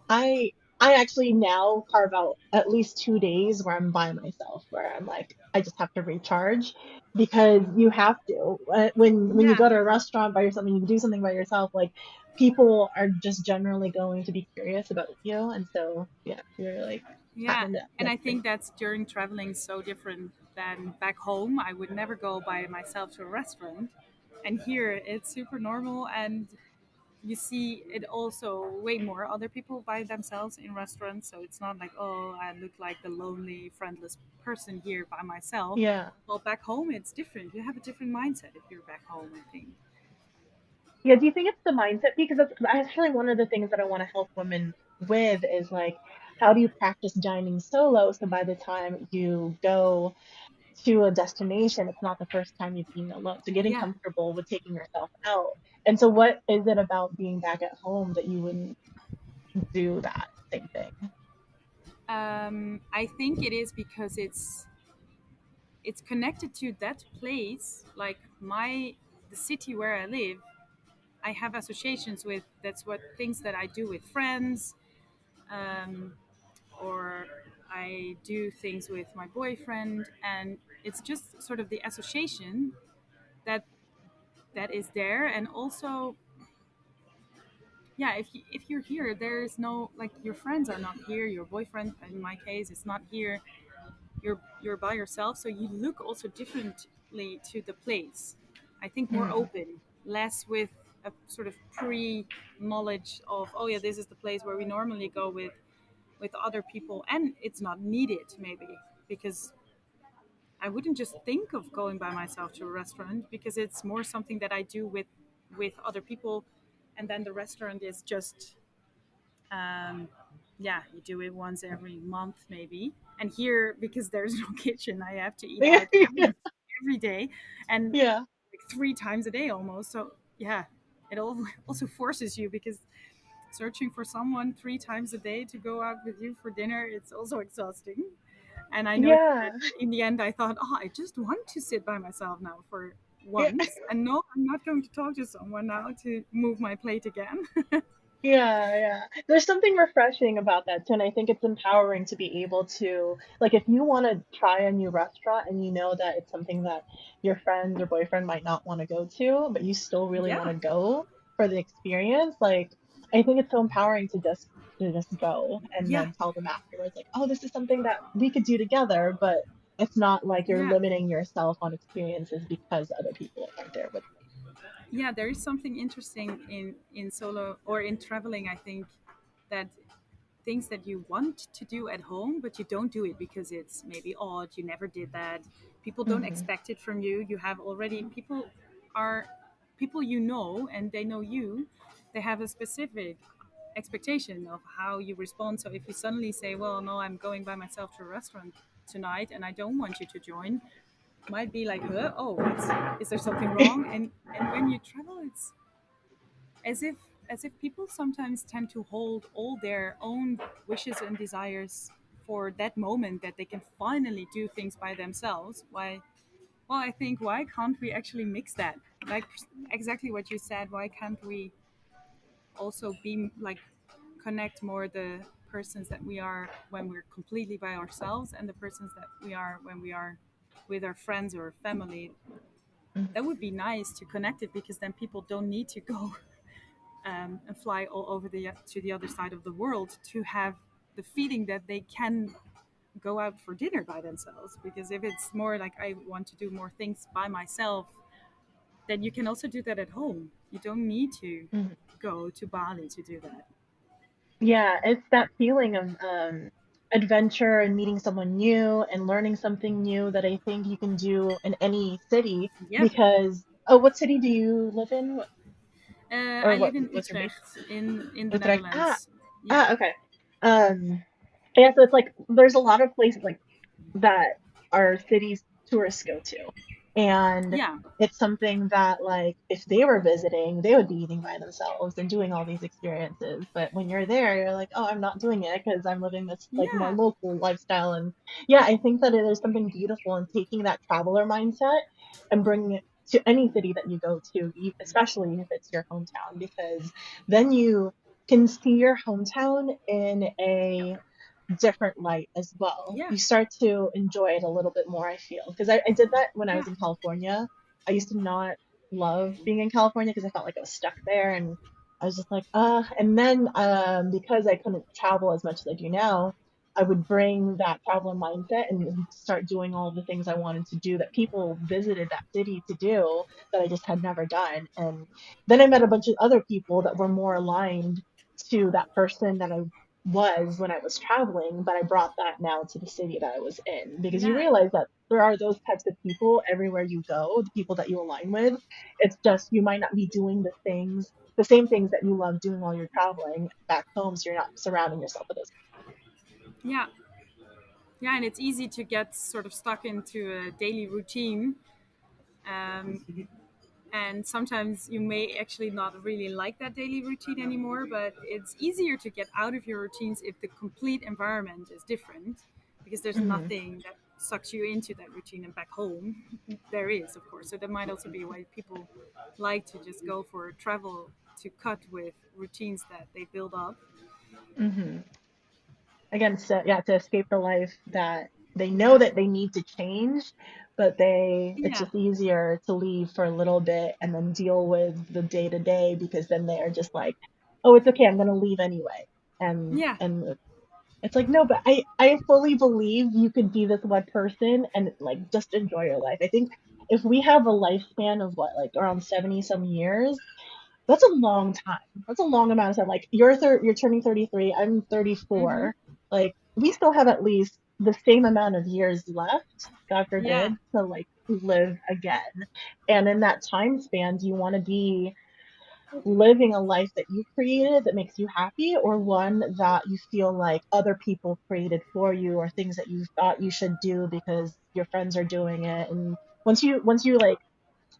I I actually now carve out at least 2 days where I'm by myself, where I'm like, I just have to recharge because you have to. When you Yeah. go to a restaurant by yourself and you do something by yourself, like people are just generally going to be curious about you, and so yeah, you're like Yeah. having And that I think thing. that's during traveling so different than back home. I would never go by myself to a restaurant. And here it's super normal, and you see it also way more other people by themselves in restaurants. So it's not like, oh, I look like the lonely friendless person here by myself. Yeah. Well, back home it's different. You have a different mindset if you're back home, I think. Yeah, do you think it's the mindset? Because that's actually one of the things that I want to help women with is like, how do you practice dining solo so by the time you go to a destination, it's not the first time you've been alone. So getting Yeah. comfortable with taking yourself out. And so what is it about being back at home that you wouldn't do that same thing? I think it is because it's connected to that place, like my the city where I live. I have associations with, that's what things that I do with friends, um, or I do things with my boyfriend, and it's just sort of the association that that is there. And also, yeah, if you're here, there is no, like, your friends are not here, your boyfriend in my case is not here, you're by yourself, so you look also differently to the place. I think more Mm, open, less with a sort of pre knowledge of, oh yeah, this is the place where we normally go with other people, and it's not needed maybe, because I wouldn't just think of going by myself to a restaurant, because it's more something that I do with other people, and then the restaurant is just um, yeah, you do it once every month maybe. And here, because there's no kitchen, I have to eat out every day, and yeah. like 3 times a day almost. So yeah, it all also forces you, because searching for someone 3 times a day to go out with you for dinner, it's also exhausting. And I know that Yeah. in the end I thought, oh, I just want to sit by myself now for Yeah. once, and no, I'm not going to talk to someone now to move my plate again. Yeah, yeah. There's something refreshing about that too, and I think it's empowering to be able to, like, if you want to try a new restaurant and you know that it's something that your friends or boyfriend might not want to go to, but you still really want Yeah. to go for the experience, like, I think it's so empowering to just go and Yeah. then tell them afterwards, like, oh, this is something that we could do together, but it's not like you're Yeah. limiting yourself on experiences because other people aren't there with Yeah, there is something interesting in solo or in traveling, I think, that things that you want to do at home but you don't do it because it's maybe odd, you never did that, people you. don't Hmm. expect it from you, you have already, people are, people you know and they know you, they have a specific expectation of how you respond. So if you suddenly say, well, no, I'm going by myself to a restaurant tonight and I don't want you to join, might be like, huh? Oh, is there something wrong? And when you travel, it's as if people sometimes tend to hold all their own wishes and desires for that moment that they can finally do things by themselves. Why? Well, I think, why can't we actually mix that? Like exactly what you said. Why can't we also be like connect more the persons that we are when we're completely by ourselves and the persons that we are when we are with our friends or family? That would be nice to connect it, because then people don't need to go and fly all over to the other side of the world to have the feeling that they can go out for dinner by themselves. Because if it's more like I want to do more things by myself, then you can also do that at home. You don't need to Mhm. go to Bali to do that. Yeah, it's that feeling of adventure and meeting someone new and learning something new that I think you can do in any city Yeah. because, oh, what city do you live in? I Or live in what's your base? Utrecht in the Utrecht. Netherlands. Yeah. Okay. Um, yeah, so it's like there's a lot of places like that our cities tourists go to. And Yeah. it's something that like if they were visiting, they would be eating by themselves and doing all these experiences. But when you're there, you're like, oh, I'm not doing it because I'm living this like more Yeah. local lifestyle. And yeah, I think that there's something beautiful in taking that traveler mindset and bringing it to any city that you go to, especially if it's your hometown, because then you can see your hometown in a different light as well. Yeah. You start to enjoy it a little bit more, I feel. Because I did that when I Yeah. was in California. I used to not love being in California because I felt like I was stuck there and I was just like, and then because I couldn't travel as much as I do now, I would bring that traveler mindset and start doing all the things I wanted to do that people visited that city to do that I just had never done. And then I met a bunch of other people that were more aligned to that person that I was when I was traveling, but I brought that now to the city that I was in because you Yeah. realize that there are those types of people everywhere you go, the people that you align with. It's just you might not be doing the same things that you love doing while you're traveling back home, so you're not surrounding yourself with those. Yeah. Yeah. And it's easy to get sort of stuck into a daily routine. Um, and sometimes you may actually not really like that daily routine anymore, but it's easier to get out of your routines if the complete environment is different, because there's Hmm. nothing that sucks you into that routine. And back home there is, of course. So that might also be why people like to just go for travel, to cut with routines that they build up. Hmm. Again, so yeah, to escape the life that they know Yeah. that they need to change, but it's Yeah. just easier to leave for a little bit and then deal with the day to day because then they are just like, oh, it's okay, I'm gonna leave anyway. Yeah. And it's like, no, but I fully believe you could be this one person and like just enjoy your life. I think if we have a lifespan of what, like around 70 some years, that's a long time. That's a long amount of time. Like you're turning 33, I'm Hmm. 34. Like we still have at least the same amount of years left, God Yeah. forbid, to like live again. And in that time span, do you want to be living a life that you created that makes you happy or one that you feel like other people created for you or things that you thought you should do because your friends are doing it and once you like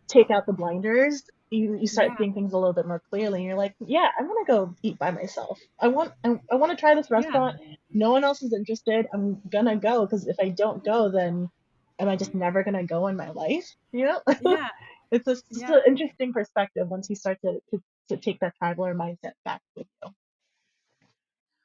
take out the blinders, you start Yeah. seeing things a little bit more clearly. And you're like, yeah, I want to go eat by myself. I want to try this Yeah. restaurant. No one else is interested. I'm gonna go because if I don't go, then am I just never gonna go in my life? You know, Yeah. it's just Yeah. an interesting perspective once you start to take that traveler mindset back with you.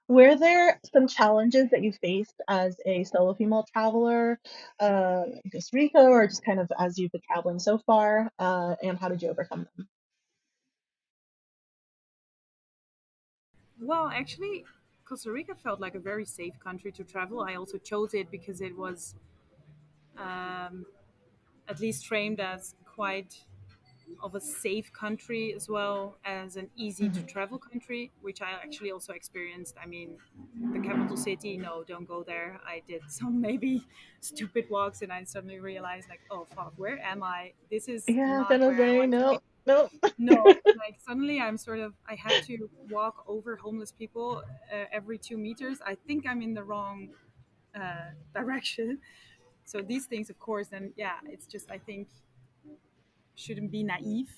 Were there some challenges that you faced as a solo female traveler in Costa Rica, or just kind of as you've been traveling so far, and how did you overcome them? Well, actually, Costa Rica felt like a very safe country to travel. I also chose it because it was um, at least framed as quite of a safe country, as well as an easy to Hmm. travel country, which I actually also experienced. I mean, the capital city, no, don't go there. I did some maybe stupid walks and I suddenly realized, like, oh fuck, where am I? This is Yeah, San not where I Jose, want to be. no. No. No, like suddenly I'm sort of, I have to walk over homeless people every 2 meters. I think I'm in the wrong direction. So these things, of course, and yeah, it's just, I think, shouldn't be naive.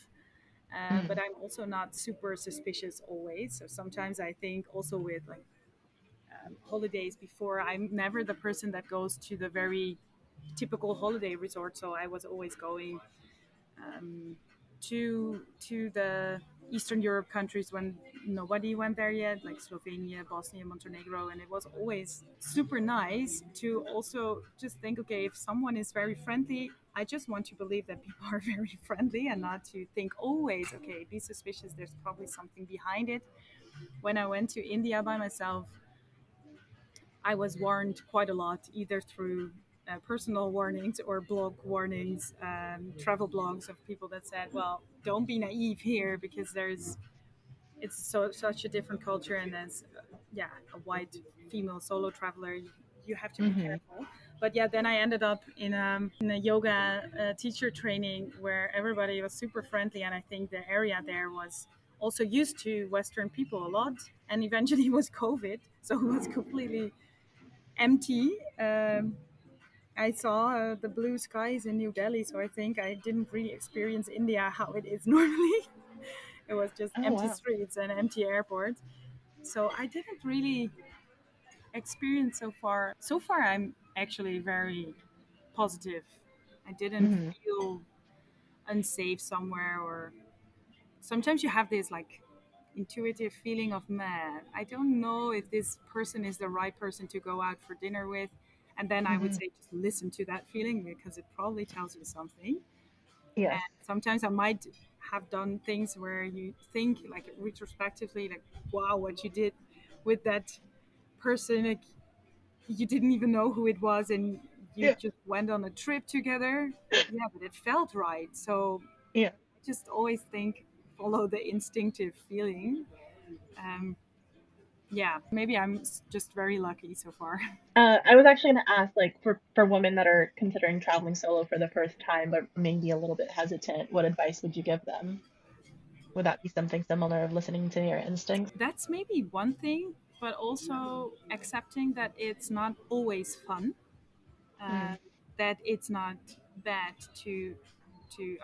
But Mhm. I'm also not super suspicious always. So sometimes I think also with like holidays before, I'm never the person that goes to the very typical holiday resort. So I was always going um, to the Eastern Europe countries when nobody went there yet, like Slovenia, Bosnia, Montenegro, and it was always super nice to also just think, okay, if someone is very friendly, I just want to believe that people are very friendly and not to think always, okay, be suspicious. There's probably something behind it. When I went to India by myself, I was warned quite a lot, either through personal warnings or blog warnings, travel blogs of people that said, "Well, don't be naive here because there's it's such a different culture, and as yeah, a white female solo traveler, you have to be Mhm. careful." But yeah, then I ended up in a yoga teacher training where everybody was super friendly, and I think the area there was also used to Western people a lot. And eventually, it was COVID, so it was completely empty. I saw the blue skies in New Delhi, so I think I didn't really experience India how it is normally. It was just Oh, empty wow. streets and empty airports. So I didn't really experience so far. So far, I'm actually very positive. I didn't Mhm. feel unsafe somewhere, or sometimes you have this like intuitive feeling of, man, I don't know if this person is the right person to go out for dinner with. And then I would Mhm. say just listen to that feeling because it probably tells you something. And Yes. sometimes I might have done things where you think like retrospectively, like, wow, what you did with that person, like, you didn't even know who it was, and you Yeah. just went on a trip together. Yeah, but it felt right. So Yeah. I just always think follow the instinctive feeling. Um, yeah, maybe I'm just very lucky so far. I was actually going to ask, like, for women that are considering traveling solo for the first time, but maybe a little bit hesitant, what advice would you give them? Would that be something similar of listening to your instincts? That's maybe one thing, but also accepting that it's not always fun, uh, Mm. that it's not bad to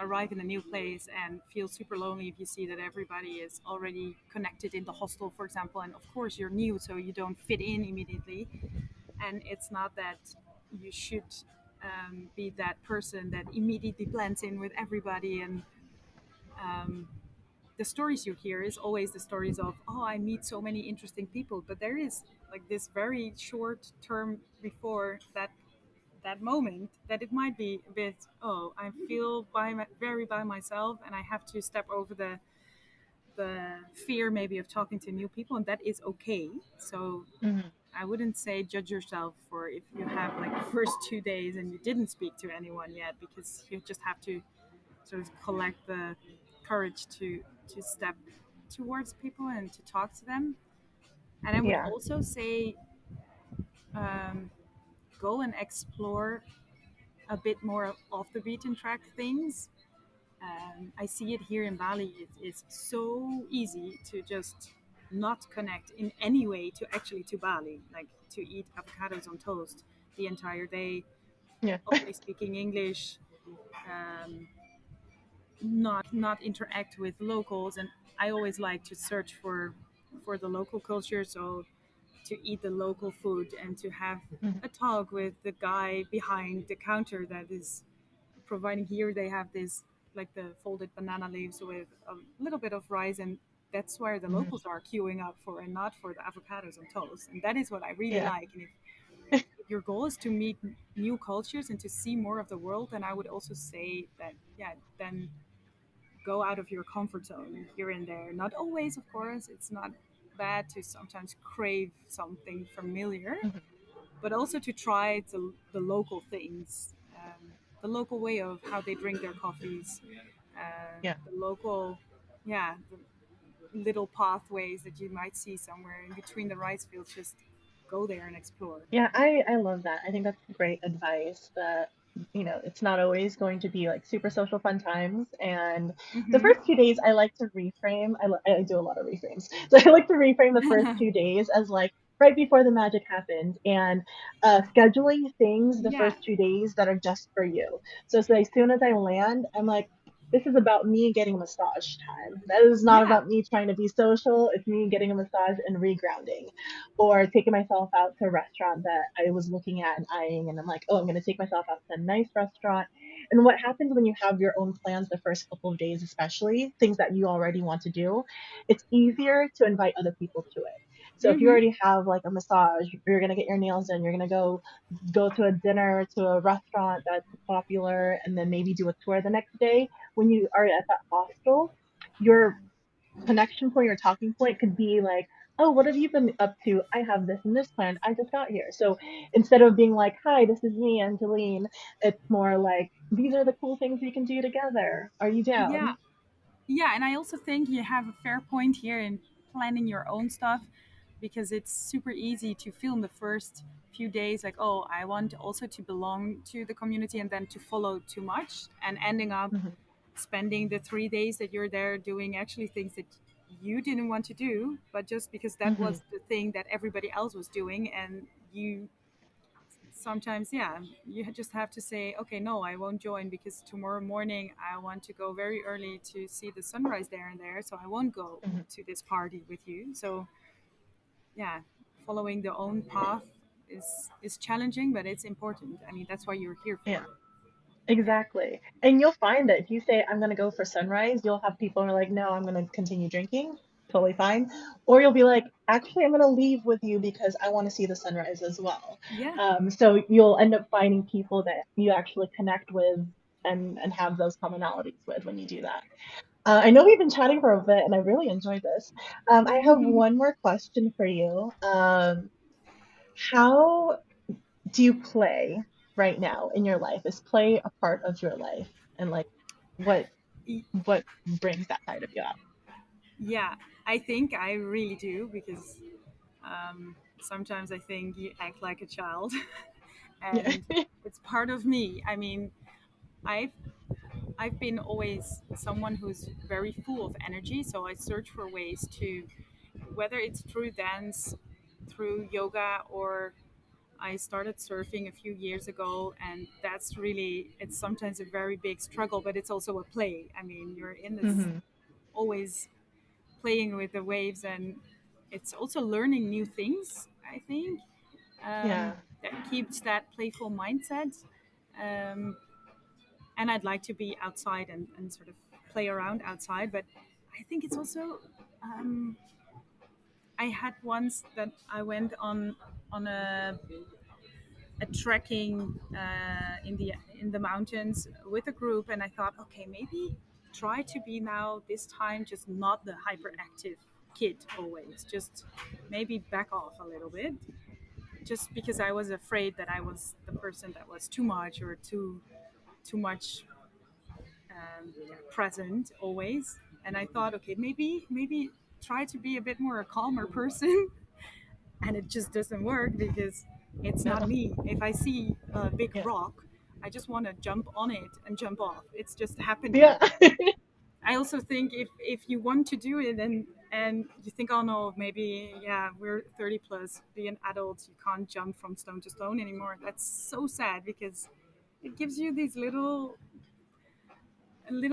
arrive in a new place and feel super lonely if you see that everybody is already connected in the hostel, for example, and of course you're new, so you don't fit in immediately. And it's not that you should be that person that immediately blends in with everybody. And um, the stories you hear is always the stories of, oh, I meet so many interesting people, but there is like this very short term before that moment that it might be a bit, oh, I feel very by myself, and I have to step over the fear maybe of talking to new people, and that is okay. So Mhm. I wouldn't say judge yourself for if you have like the first 2 days and you didn't speak to anyone yet, because you just have to sort of collect the courage to step towards people and to talk to them. And I would Yeah. also say, um, go and explore a bit more off the beaten track things. I see it here in Bali. It's so easy to just not connect in any way to actually to Bali, like to eat avocados on toast the entire day, Yeah. only speaking English, um, not interact with locals. And I always like to search for the local culture, so to eat the local food and to have Mhm. a talk with the guy behind the counter that is providing. Here they have this like the folded banana leaves with a little bit of rice, and that's where the Mhm. locals are queuing up for, and not for the avocados on toast. And that is what I really Yeah. like. And if your goal is to meet new cultures and to see more of the world, then I would also say that, yeah, then go out of your comfort zone here and there. Not always, of course. It's not bad to sometimes crave something familiar, Mhm. but also to try the local things, the local way of how they drink their coffees, Yeah. the local, yeah, the little pathways that you might see somewhere in between the rice fields. Just go there and explore. Yeah, I love that. I think that's great advice that it's not always going to be like super social fun times. And the Mm-hmm. first 2 days, I like to reframe. I do a lot of reframes. So I like to reframe the first 2 days as like right before the magic happens, and scheduling things the Yeah. first 2 days that are just for you. So as soon as I land, I'm like, this is about me getting massage time. That is not Yeah. about me trying to be social. It's me getting a massage and regrounding, or taking myself out to a restaurant that I was looking at and eyeing, and I'm like, oh, I'm going to take myself out to a nice restaurant. And what happens when you have your own plans the first couple of days, especially things that you already want to do, it's easier to invite other people to it. So if you Mm-hmm. already have like a massage, you're gonna get your nails done, you're gonna go to a dinner to a restaurant that's popular, and then maybe do a tour the next day. When you are at that hostel, your connection point or talking point could be like, oh, what have you been up to? I have this and this planned. I just got here. So instead of being like, hi, this is me, Angeline, it's more like, these are the cool things we can do together. Are you Yeah. down? Yeah, and I also think you have a fair point here in planning your own stuff because it's super easy to feel in the first few days like, oh, I want also to belong to the community and then to follow too much and ending up Hmm. spending the 3 days that you're there doing actually things that you didn't want to do, but just because that Hmm. was the thing that everybody else was doing and you sometimes, yeah, you just have to say, okay, no, I won't join because tomorrow morning I want to go very early to see the sunrise there and there, so I won't go Hmm. to this party with you. So yeah, following the own path is challenging, but it's important. I mean, that's why you're here Yeah. for. Exactly. And you'll find that if you say, I'm going to go for sunrise, you'll have people who are like, no, I'm going to continue drinking. Totally fine. Or you'll be like, actually, I'm going to leave with you because I want to see the sunrise as well. Yeah. So you'll end up finding people that you actually connect with and have those commonalities with when you do that. I know we've been chatting for a bit and I really enjoyed this. I have one more question for you. How do you play right now in your life? Is play a part of your life? And like what what brings that side of you out? Yeah, I think I really do because sometimes I think you act like a child, Yeah. and it's part of me. I mean, I've I've been always someone who's very full of energy, so I search for ways to, whether it's through dance, through yoga, or I started surfing a few years ago, and that's really, it's sometimes a very big struggle, but it's also a play. I mean, you're in this Hmm. always playing with the waves, and it's also learning new things, I think, Yeah. that keeps that playful mindset. Um, and I'd like to be outside and sort of play around outside. But I think it's also I had once that I went on a trekking in the mountains with a group, and I thought, okay, maybe try to be now this time just not the hyperactive kid always, just maybe back off a little bit, just because I was afraid that I was the person that was too much or too much present always. And I thought, okay, maybe try to be a bit more a calmer person, and it just doesn't work because it's not No. me. If I see a big Yeah. rock, I just want to jump on it and jump off. It's just happening. Yeah. I also think if you want to do it and you think, oh no, maybe yeah, we're 30 plus, be an adult, you can't jump from stone to stone anymore. That's so sad because it gives you these little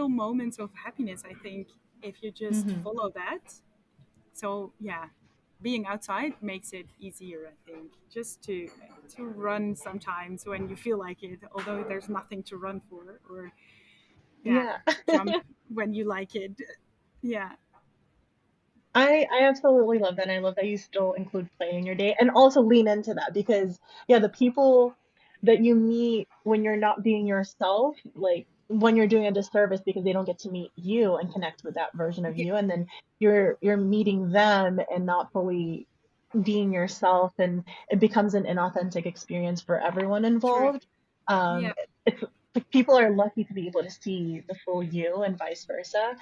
moments of happiness, I think, if you just Hmm. follow that. So yeah, being outside makes it easier, I think, just to run sometimes when you feel like it, although there's nothing to run for, or yeah, Yeah. jump when you like it. Yeah. I absolutely love that. And I love that you still include play in your day and also lean into that because, yeah, the people that you meet when you're not being yourself, like when you're doing a disservice because they don't get to meet you and connect with that version of Yeah. you, and then you're meeting them and not fully being yourself, and it becomes an inauthentic experience for everyone True. involved. Yeah. It's like people are lucky to be able to see the full you and vice versa.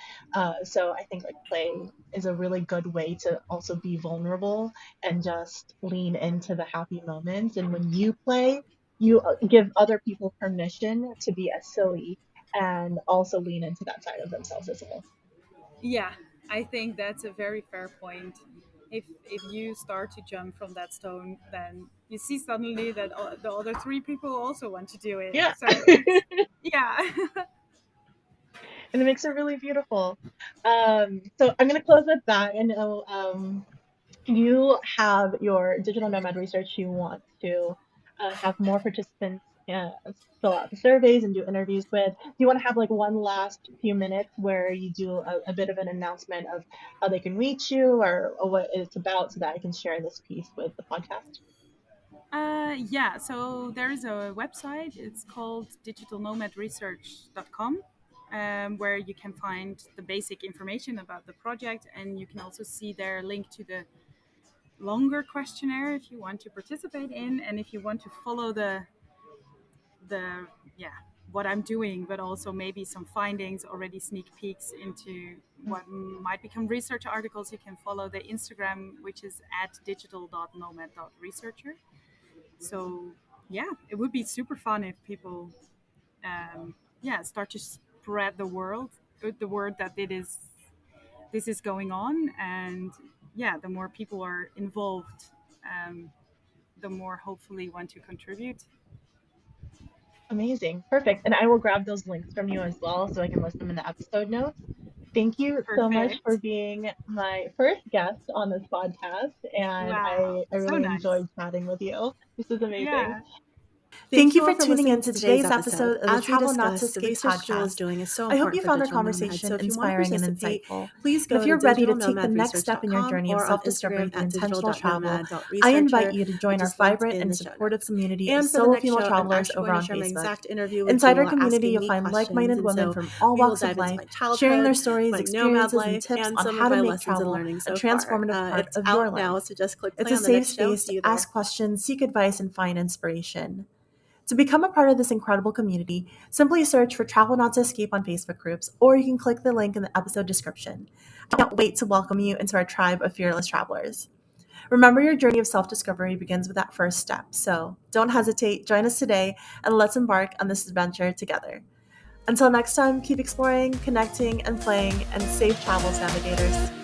So I think like play is a really good way to also be vulnerable and just lean into the happy moments. And when you play, you give other people permission to be as silly and also lean into that side of themselves as well. Yeah, I think that's a very fair point. If you start to jump from that stone, then you see suddenly that the other three people also want to do it. Yeah. So it's yeah. And it makes it really beautiful. So I'm going to close with that. I know you have your digital nomad research. You want to have more participants fill out the surveys and do interviews with. Do you want to have like one last few minutes where you do a bit of an announcement of how they can reach you or what it's about so that I can share this piece with the podcast? Yeah, so there is a website. It's called digitalnomadresearch.com, where you can find the basic information about the project, and you can also see there a link to the longer questionnaire if you want to participate in, and if you want to follow the yeah what I'm doing, but also maybe some findings, already sneak peeks into what might become research articles. You can follow the Instagram, which is at digital.nomad.researcher. So yeah, it would be super fun if people start to spread the word that this is going on, and yeah, the more people are involved, um, the more hopefully want to contribute. Amazing. Perfect. And I will grab those links from you as well so I can list them in the episode notes. Thank you so much for Perfect. being my first guest on this podcast. And Wow, I so really nice. enjoyed chatting with you. This is amazing. Yeah. Thank you for tuning in to today's episode of the As we Travel Not to discussed, the Escape research Juul is podcast. doing is so I hope you important for found our digital nomads. conversation So if you want to inspiring and participate, insightful. please And if go to you're ready to take the next step in your digitalnomadresearch.com journey of or on self-discovery Instagram through at intentional travel, I digital.nomad.researcher, invite you to join which our is linked vibrant in and the show supportive notes. community of And for the solo next female show, I'm travelers actually over going to on share my Facebook. exact interview with Inside our Juul community, asking you'll me find like-minded questions. And women so from all we will walks of dive into life, my sharing their childhood, stories, my nomad experiences, and life, tips and on some how of to my make lessons and travel learning a so far. transformative part It's of your out life. now, so just click It's play a on the safe next show. space See to you there. ask questions, seek advice, and find inspiration. To become a part of this incredible community, simply search for Travel Not to Escape on Facebook groups, or you can click the link in the episode description. I can't wait to welcome you into our tribe of fearless travelers. Remember, your journey of self discovery begins with that first step, so don't hesitate, join us today, and let's embark on this adventure together. Until next time, keep exploring, connecting, and playing, and safe travels, navigators.